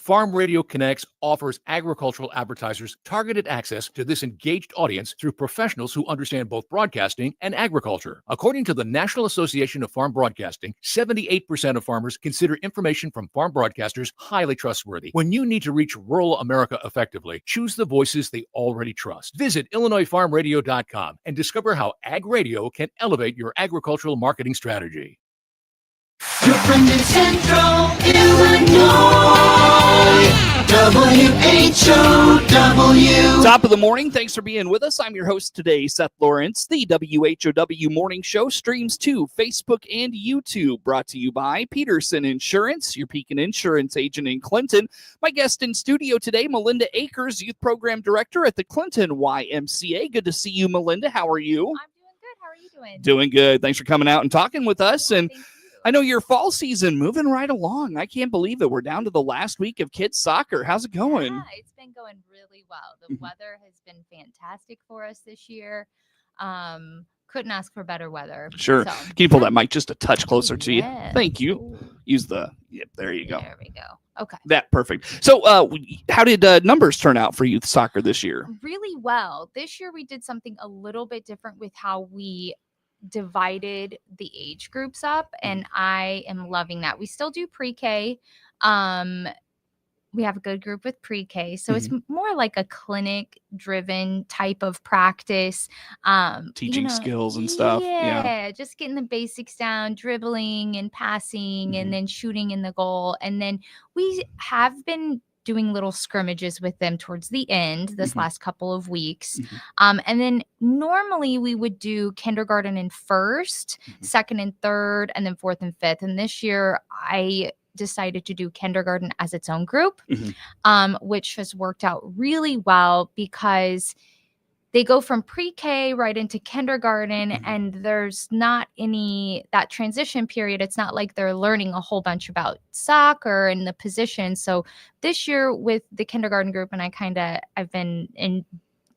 Farm Radio Connects offers agricultural advertisers targeted access to this engaged audience through professionals who understand both broadcasting and agriculture. According to the National Association of Farm Broadcasting, 78% of farmers consider information from farm broadcasters highly trustworthy. When you need to reach rural America effectively, choose the voices they already trust. Visit IllinoisFarmRadio.com and discover how Ag Radio can elevate your agricultural marketing strategy. Your friend in Central Illinois, WHOW. Top of the morning. Thanks for being with us. I'm your host today, Seth Lawrence. The WHOW Morning Show streams to Facebook and YouTube. Brought to you by Peterson Insurance, your Pekin Insurance agent in Clinton. My guest in studio today, Melinda Akers, Youth Program Director at the Clinton YMCA. Good to see you, Melinda. How are you? I'm doing good. How are you doing? Doing good. Thanks for coming out and talking with us. And I know your fall season moving right along. I can't believe it. We're down to the last week of kids soccer. How's it going? Yeah, it's been going really well. The weather has been fantastic for us this year. Couldn't ask for better weather. Sure. So, Can you pull that mic just a touch closer to you? yes. Thank you. Ooh, Use the, yep, there you go. there we go. Okay. That perfect. So how did numbers turn out for youth soccer this year? Really well. This year we did something a little bit different with how we divided the age groups up, and I am loving that. We still do pre-K. We have a good group with pre-K, so it's more like a clinic driven type of practice, Teaching skills and stuff. yeah, just getting the basics down, dribbling and passing, and then shooting in the goal. And then we have been doing little scrimmages with them towards the end this last couple of weeks. And then normally we would do kindergarten and first, second and third, and then fourth and fifth. And this year I decided to do kindergarten as its own group, which has worked out really well because they go from pre-K right into kindergarten, and there's not that transition period. It's not like they're learning a whole bunch about soccer and the position. So this year with the kindergarten group, and I've been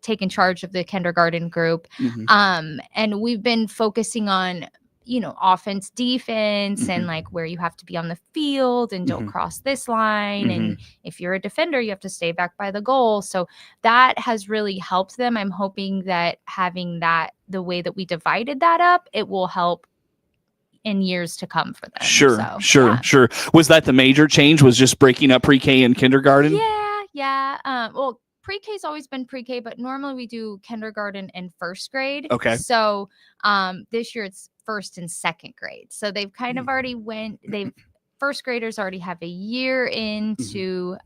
taking charge of the kindergarten group, and we've been focusing on offense, defense, and like where you have to be on the field and don't cross this line. And if you're a defender, you have to stay back by the goal. So that has really helped them. I'm hoping that having that, the way that we divided that up, it will help in years to come for them. Sure. So, Was that the major change, was just breaking up pre-K and kindergarten? Yeah. Well, pre-K's always been pre-K, but normally we do kindergarten and first grade. Okay. So this year it's first and second grade. So they've kind of already first graders already have a year into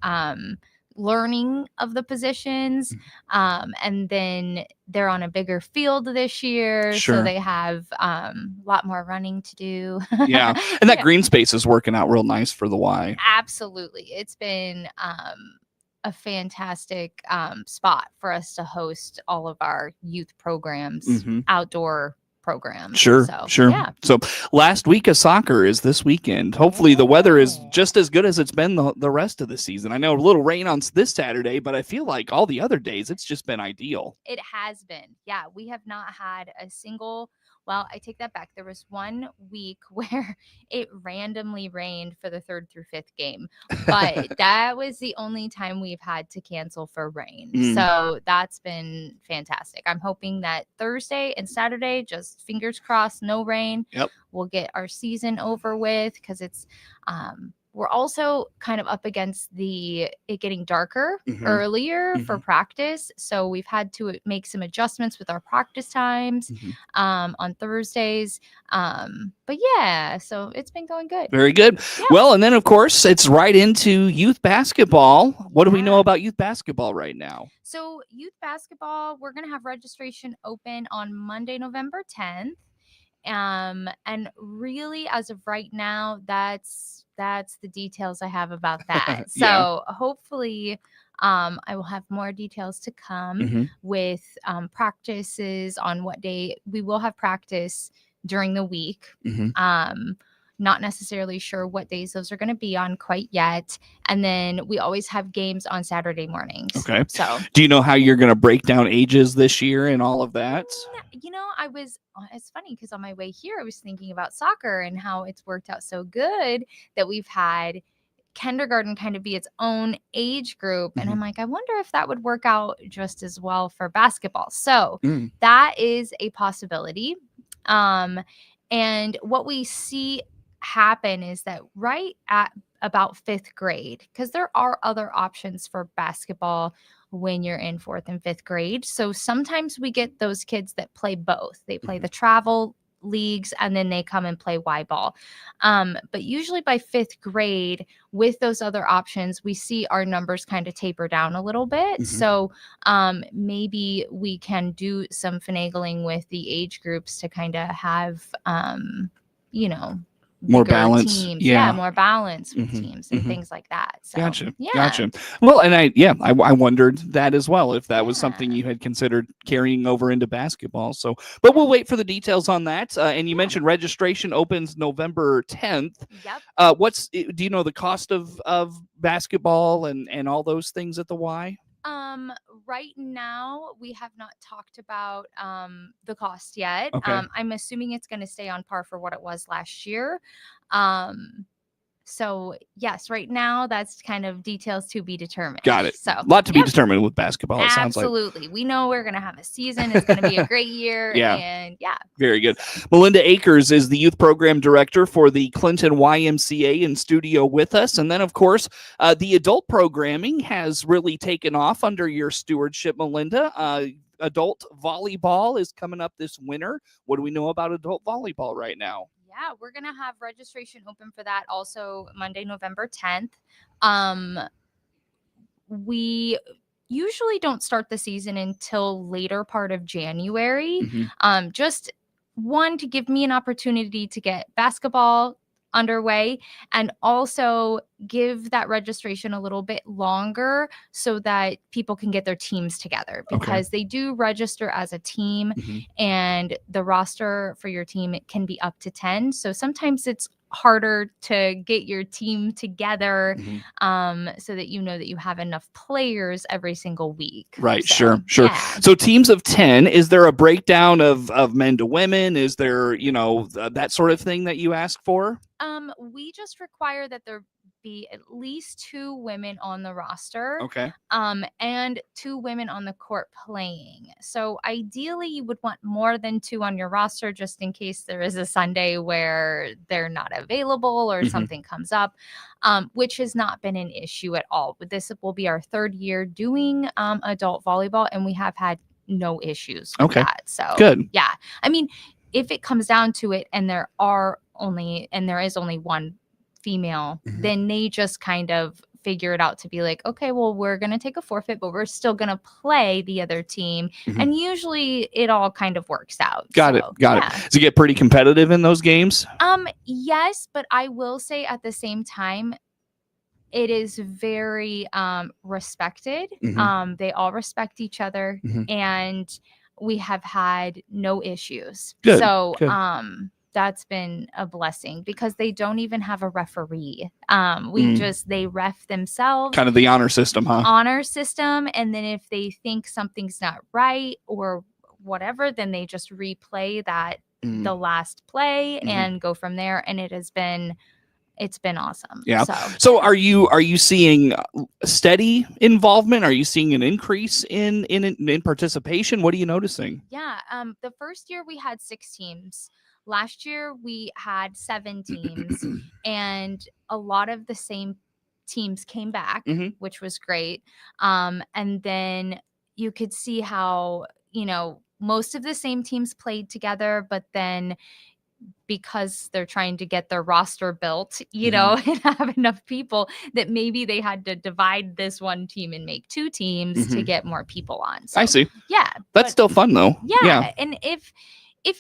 learning of the positions. And then they're on a bigger field this year. Sure. So they have a lot more running to do. Yeah. And that green space is working out real nice for the Y. Absolutely. It's been a fantastic spot for us to host all of our youth programs, outdoor programs. Sure. Yeah. So last week of soccer is this weekend. Hopefully the weather is just as good as it's been the rest of the season. I know a little rain on this Saturday, but I feel like all the other days it's just been ideal. It has been. Yeah, we have not had a single. Well, I take that back. There was 1 week where it randomly rained for the 3rd through 5th game, but that was the only time we've had to cancel for rain. So that's been fantastic. I'm hoping that Thursday and Saturday, just fingers crossed, no rain. Yep. We'll get our season over with, because it's we're also kind of up against it getting darker earlier for practice. So we've had to make some adjustments with our practice times on Thursdays. But yeah, so it's been going good. Very good. Yeah. Well, and then of course it's right into youth basketball. What do we know about youth basketball right now? So youth basketball, we're going to have registration open on Monday, November 10th. And really, as of right now, that's the details I have about that. So hopefully I will have more details to come with practices on what day. We will have practice during the week. Not necessarily sure what days those are going to be on quite yet. And then we always have games on Saturday mornings. Okay. So do you know how you're going to break down ages this year and all of that? It's funny because on my way here, I was thinking about soccer and how it's worked out so good that we've had kindergarten kind of be its own age group. And I'm Mhm. like, I wonder if that would work out just as well for basketball. So Mm. that is a possibility. And what we see happen is that right at about 5th grade, because there are other options for basketball when you're in 4th and 5th grade. So sometimes we get those kids that play both. They play the travel leagues and then they come and play Y ball. But usually by 5th grade, with those other options, we see our numbers kind of taper down a little bit. Mhm. So maybe we can do some finagling with the age groups to kind of have, you know, More bigger balance. teams. Yeah. More balance with Mhm. teams and Mhm. things like that. So Gotcha. yeah. Gotcha. Well, and I wondered that as well, if that was something Yeah. you had considered carrying over into basketball. So, but we'll wait for the details on that. And you Yeah. mentioned registration opens November 10th. Yep. Do you know the cost of basketball and all those things at the Y? Right now we have not talked about the cost yet. Okay. I'm assuming it's going to stay on par for what it was last year. So yes, right now that's kind of details to be determined. Got it. So A lot to be yep, determined with basketball, it sounds like. absolutely. We know we're going to have a season. It's going to be a great year. Yeah. And yeah. Very good. Melinda Akers is the youth program director for the Clinton YMCA in studio with us. And then, of course, the adult programming has really taken off under your stewardship, Melinda. Adult volleyball is coming up this winter. What do we know about adult volleyball right now? Yeah, we're going to have registration open for that also Monday, November 10th. We usually don't start the season until later part of January. Mhm. Just one, to give me an opportunity to get basketball underway, and also give that registration a little bit longer so that people can get their teams together, Okay. because they do register as a team, Mhm. and the roster for your team, it can be up to 10. So sometimes it's harder to get your team together, Mhm. so that you know that you have enough players every single week. Right. So, Sure. yeah. So teams of 10, is there a breakdown of men to women? Is there, that sort of thing that you ask for? We just require that there be at least 2 women on the roster, Okay. and 2 women on the court playing. So ideally, you would want more than 2 on your roster, just in case there is a Sunday where they're not available or Mhm. something comes up, which has not been an issue at all. But this will be our 3rd year doing adult volleyball, and we have had no issues with Okay. that. So Good. yeah, I mean, if it comes down to it, and there is only one female, Mhm. then they just kind of figure it out to be like, okay, well, we're going to take a forfeit, but we're still going to play the other team. Mhm. And usually it all kind of works out. Got it. So, Got yeah. it. Does it get pretty competitive in those games? Yes, but I will say at the same time, it is very respected. Mhm. They all respect each other, Mhm. and we have had no issues. Good, So good. that's been a blessing, because they don't even have a referee. They ref themselves. Kind of the honor system, huh? Honor system, and then if they think something's not right or whatever, then they just replay that Mm. the last play Mhm. and go from there. And it's been awesome. Yeah. So So are you seeing steady involvement? Are you seeing an increase in participation? What are you noticing? yeah, the first year we had 6 teams. Last year we had 7 teams, and a lot of the same teams came back, Mhm. which was great. And then you could see how, most of the same teams played together, but then because they're trying to get their roster built, and have enough people, that maybe they had to divide this one team and make 2 teams to Mhm. get more people on. I So, see. yeah, That's but still fun though. yeah, and if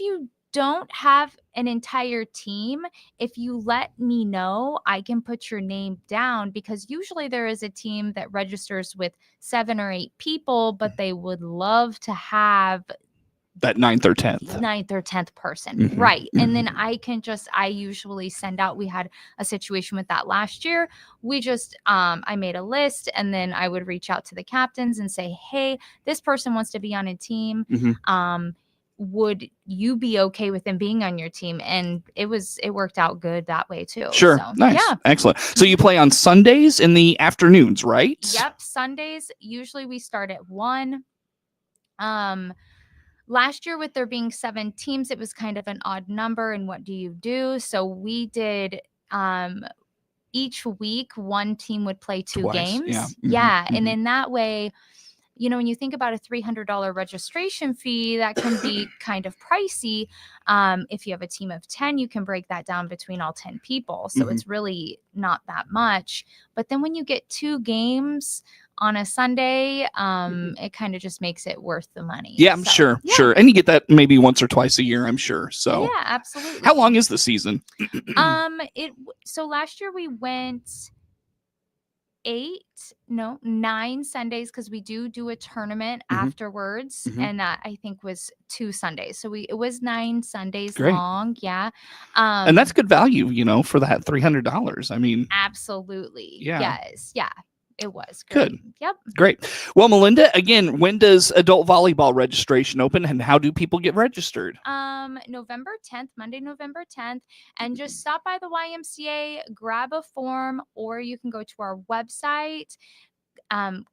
you don't have an entire team, if you let me know, I can put your name down, because usually there is a team that registers with 7 or 8 people, but they would love to have That 9th or 10th. 9th or 10th person. Mhm. Right. And then Mhm. I usually send out, we had a situation with that last year. I made a list, and then I would reach out to the captains and say, hey, this person wants to be on a team. Mhm. would you be okay with them being on your team? And it worked out good that way too. Sure. So, Nice. yeah. Excellent. So you play on Sundays in the afternoons, right? Yep. Sundays, usually we start at 1. Last year, with there being 7 teams, it was kind of an odd number. And what do you do? So we did each week, one team would play 2 Twice, games. yeah. Yeah. And in that way, when you think about a $300 registration fee, that can be kind of pricey. If you have a team of 10, you can break that down between all 10 people. So it's really not that much. But then when you get 2 games on a Sunday, it kind of just makes it worth the money. Yeah, I'm sure. And you get that maybe once or twice a year, I'm sure. So yeah, absolutely. How long is the season? So last year we went 9 Sundays, because we do a tournament afterwards, and that I think was 2 Sundays. So it was 9 Sundays long. Yeah. And that's good value, for that $300. I mean, absolutely. Yeah. Yes. Yeah. It was great. Good. Yep. Great. Well, Melinda, again, when does adult volleyball registration open, and how do people get registered? November 10th, Monday, November 10th, and just stop by the YMCA, grab a form, or you can go to our website,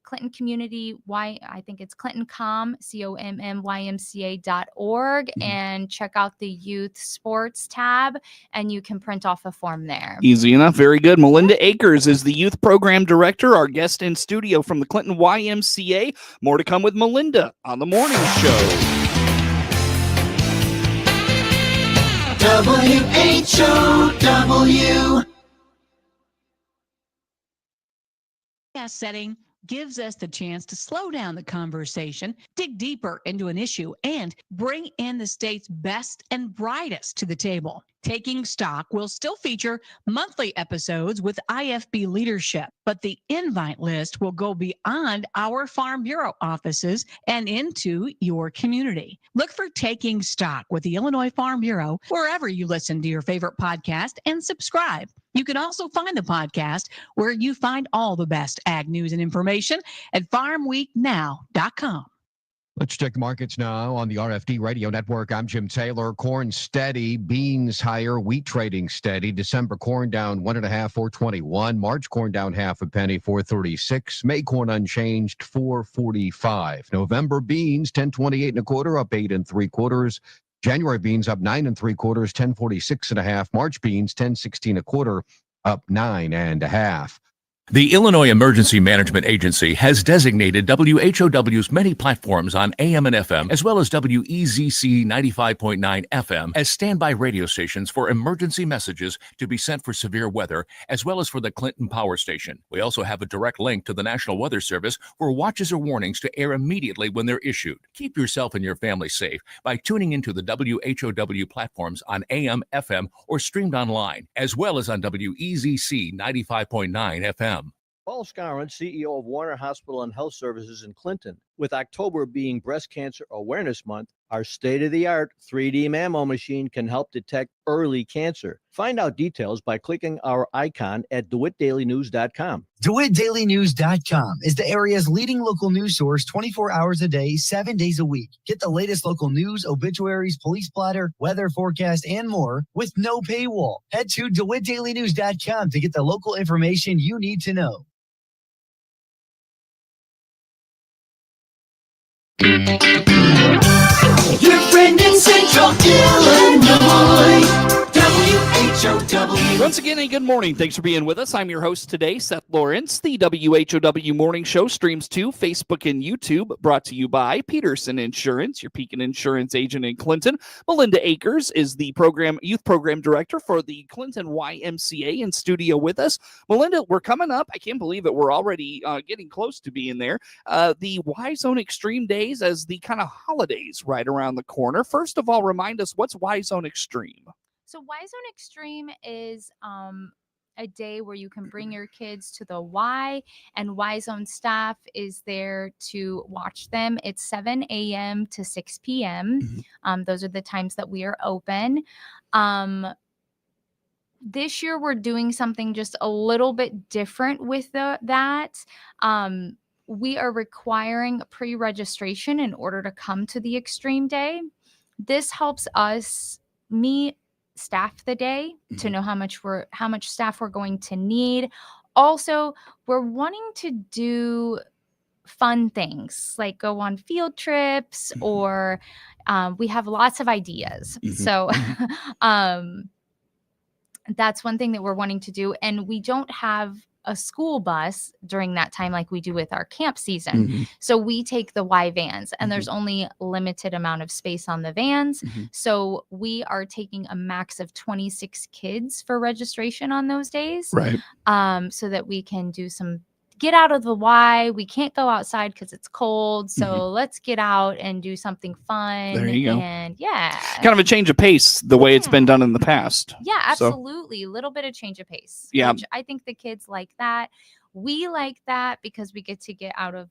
Clinton Community, I think it's Clinton Comm, COMMYMCA.org, and check out the youth sports tab, and you can print off a form there. Easy enough. Very good. Melinda Akers is the youth program director, our guest in studio from the Clinton YMCA. More to come with Melinda on the morning show. WHOW. Setting gives us the chance to slow down the conversation, dig deeper into an issue, and bring in the state's best and brightest to the table. Taking Stock will still feature monthly episodes with IFB leadership, but the invite list will go beyond our Farm Bureau offices and into your community. Look for Taking Stock with the Illinois Farm Bureau wherever you listen to your favorite podcast, and subscribe. You can also find the podcast where you find all the best ag news and information at farmweeknow.com. Let's check the markets now on the RFD Radio Network. I'm Jim Taylor. Corn steady, beans higher, wheat trading steady. December corn down 1.5, 421. March corn down half a penny, 436. May corn unchanged, 445. November beans 10.28 1/4, up 8 3/4. January beans up 9 3/4, 10.46 1/2. March beans 10.16 1/4, up 9 1/2. The Illinois Emergency Management Agency has designated WHOW's many platforms on AM and FM, as well as WEZC 95.9 FM, as standby radio stations for emergency messages to be sent for severe weather, as well as for the Clinton Power Station. We also have a direct link to the National Weather Service for watches or warnings to air immediately when they're issued. Keep yourself and your family safe by tuning into the WHOW platforms on AM, FM, or streamed online, as well as on WEZC 95.9 FM. Paul Scarron, CEO of Warner Hospital and Health Services in Clinton. With October being Breast Cancer Awareness Month, our state-of-the-art 3D mammo machine can help detect early cancer. Find out details by clicking our icon at DeWittDailyNews.com. DeWittDailyNews.com is the area's leading local news source 24 hours a day, 7 days a week. Get the latest local news, obituaries, police blotter, weather forecast, and more with no paywall. Head to DeWittDailyNews.com to get the local information you need to know. Your friend in Central Illinois. WHOW. Once again, a good morning. Thanks for being with us. I'm your host today, Seth Lawrence. The WHOW Morning Show streams to Facebook and YouTube, brought to you by Peterson Insurance, your Pekin Insurance agent in Clinton. Melinda Akers is the youth program director for the Clinton YMCA, in studio with us. Melinda, we're coming up. I can't believe it. We're already getting close to being there. The Y Zone Extreme Days as the kind of holidays right around the corner. First of all, remind us, what's Y Zone Extreme? So Y Zone Extreme is a day where you can bring your kids to the Y, and Y Zone staff is there to watch them. It's 7 a.m. to 6 p.m. Those are the times that we are open. This year we're doing something just a little bit different with that. We are requiring pre-registration in order to come to the Extreme Day. this helps me staff the day to know how much staff we're going to need. Also, we're wanting to do fun things like go on field trips, or we have lots of ideas. So that's one thing that we're wanting to do. And we don't have a school bus during that time like we do with our camp season. So we take the Y vans, and there's only limited amount of space on the vans. So we are taking a max of 26 kids for registration on those days. Right. So that we can do get out of the Y. We can't go outside because it's cold. So let's get out and do something fun. There you go. And yeah. Kind of a change of pace the way it's been done in the past. Yeah, So- absolutely. A little bit of change of pace. Yeah. Which I think the kids like that. We like that because we get to get out of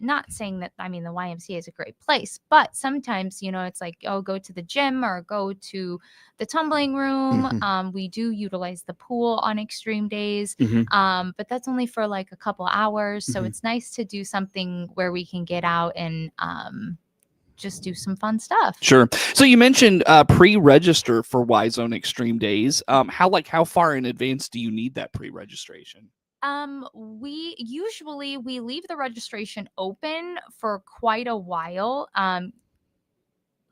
not saying that, I mean, the YMCA is a great place, but sometimes, it's like, oh, go to the gym or go to the tumbling room. We do utilize the pool on extreme days, but that's only for like a couple hours. So it's nice to do something where we can get out and just do some fun stuff. Sure. So you mentioned pre-register for Y Zone Extreme Days. How far in advance do you need that pre-registration? We leave the registration open for quite a while.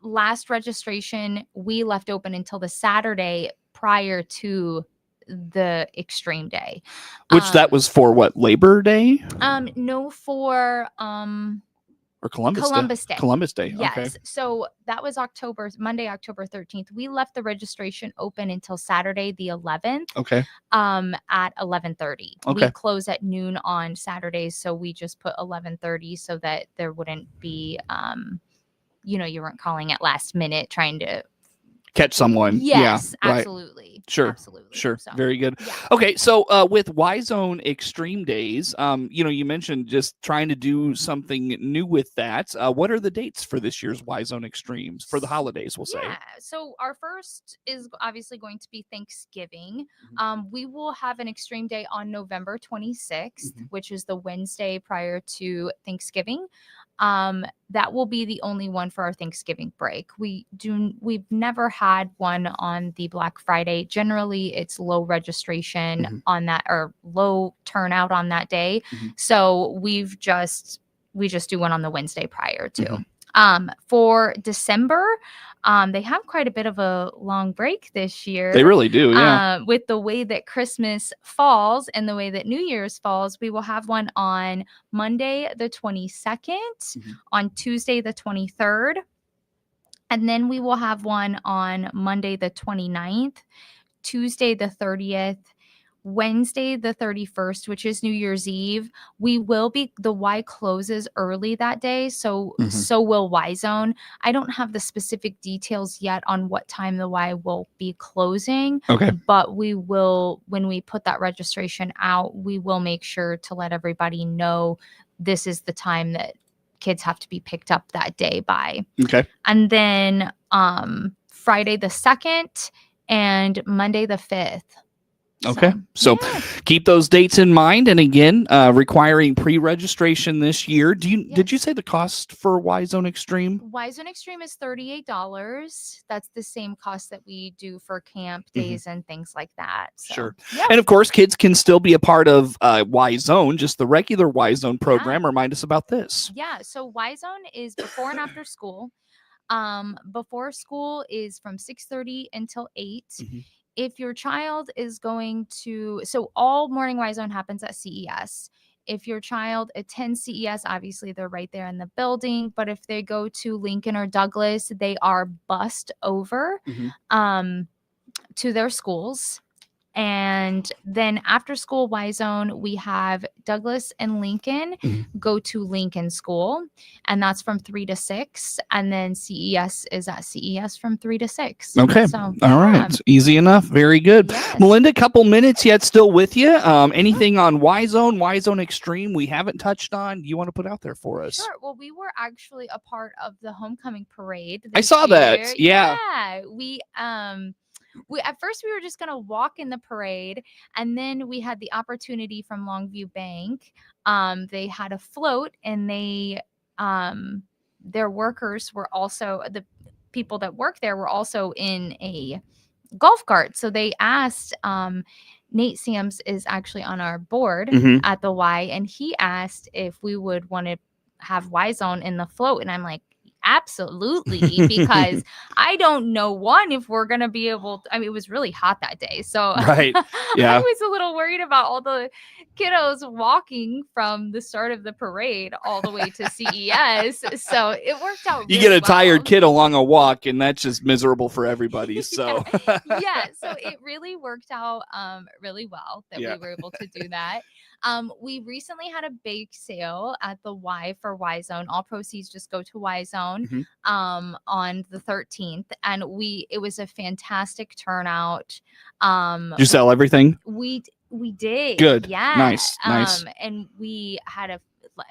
Last registration we left open until the Saturday prior to the extreme day. Which that was for what, Labor Day? No, for Or Columbus Day? Day. Columbus Day. Yes. Okay. So that was Monday, October 13th. We left the registration open until Saturday, the 11th. Okay. At 11:30. Okay. We close at noon on Saturdays, so we just put 11:30 so that there wouldn't be, you weren't calling at last minute trying to Catch someone. Yes, Yeah, right. absolutely. Sure. Absolutely. Sure. So, Very good. yeah. Okay. So with Y Zone Extreme Days, you mentioned just trying to do something new with that. What are the dates for this year's Y Zone Extremes for the holidays, we'll say? Yeah. So our first is obviously going to be Thanksgiving. We will have an extreme day on November 26th, which is the Wednesday prior to Thanksgiving. That will be the only one for our Thanksgiving break. We've never had one on the Black Friday. Generally, it's low registration on that, or low turnout on that day. So we just do one on the Wednesday prior to. For December, they have quite a bit of a long break this year. They really do, yeah. With the way that Christmas falls and the way that New Year's falls, we will have one on Monday the 22nd, on Tuesday the 23rd, and then we will have one on Monday the 29th, Tuesday the 30th, Wednesday the 31st, which is New Year's Eve. The Y closes early that day, so will Y Zone. I don't have the specific details yet on what time the Y will be closing. Okay. But we will, when we put that registration out, we will make sure to let everybody know this is the time that kids have to be picked up that day by. Okay. And then Friday the 2nd and Monday the 5th. Okay. So keep those dates in mind. And again, requiring pre-registration this year. Did you say the cost for Y Zone Extreme? Y Zone Extreme is $38. That's the same cost that we do for camp days and things like that. So, Sure. yeah. And of course, kids can still be a part of Y Zone, just the regular Y Zone program. Remind us about this. Yeah. So Y Zone is before and after school. Before school is from 6:30 until 8. If your child is going to, so all morning Y Zone happens at CES. If your child attends CES, obviously they're right there in the building. But if they go to Lincoln or Douglas, they are bussed over to their schools. And then after school Y Zone, we have Douglas and Lincoln go to Lincoln School, and that's from 3 to 6. And then CES is at CES from 3 to 6. Okay. So, all right. Easy enough. Very good. Yes. Melinda, couple minutes yet still with you. Anything on Y Zone Extreme we haven't touched on? You want to put out there for us? Sure. Well, we were actually a part of the homecoming parade. I saw that. Yeah. We at first we were just gonna walk in the parade, and then we had the opportunity from Longview Bank. They had a float, and their workers were also people that work there were also in a golf cart. So they asked, Nate Sams is actually on our board at the Y, and he asked if we would want to have Y Zone in the float. And I'm like, absolutely, because I don't know if we're going to be able to, I mean, it was really hot that day. So Right. Yeah. I was a little worried about all the kiddos walking from the start of the parade all the way to CES. So it worked out. You really get a well. tired kid along a walk, and that's just miserable for everybody. So yeah, so it really worked out really well that we were able to do that. We recently had a bake sale at the Y for Y Zone. All proceeds just go to Y Zone on the 13th, and it was a fantastic turnout. Did you sell everything? We did. Good. Yeah. Nice. And we had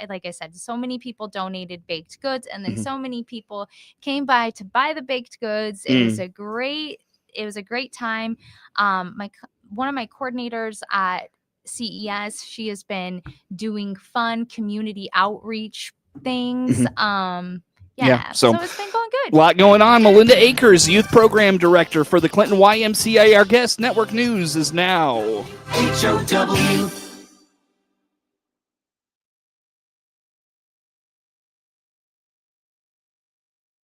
like I said, so many people donated baked goods, and then so many people came by to buy the baked goods. It was a great time. One of my coordinators at CES, she has been doing fun community outreach things. So it's been going good. A lot going on. Melinda Akers, Youth Program Director for the Clinton YMCA. Our guest. Network News is now HOW.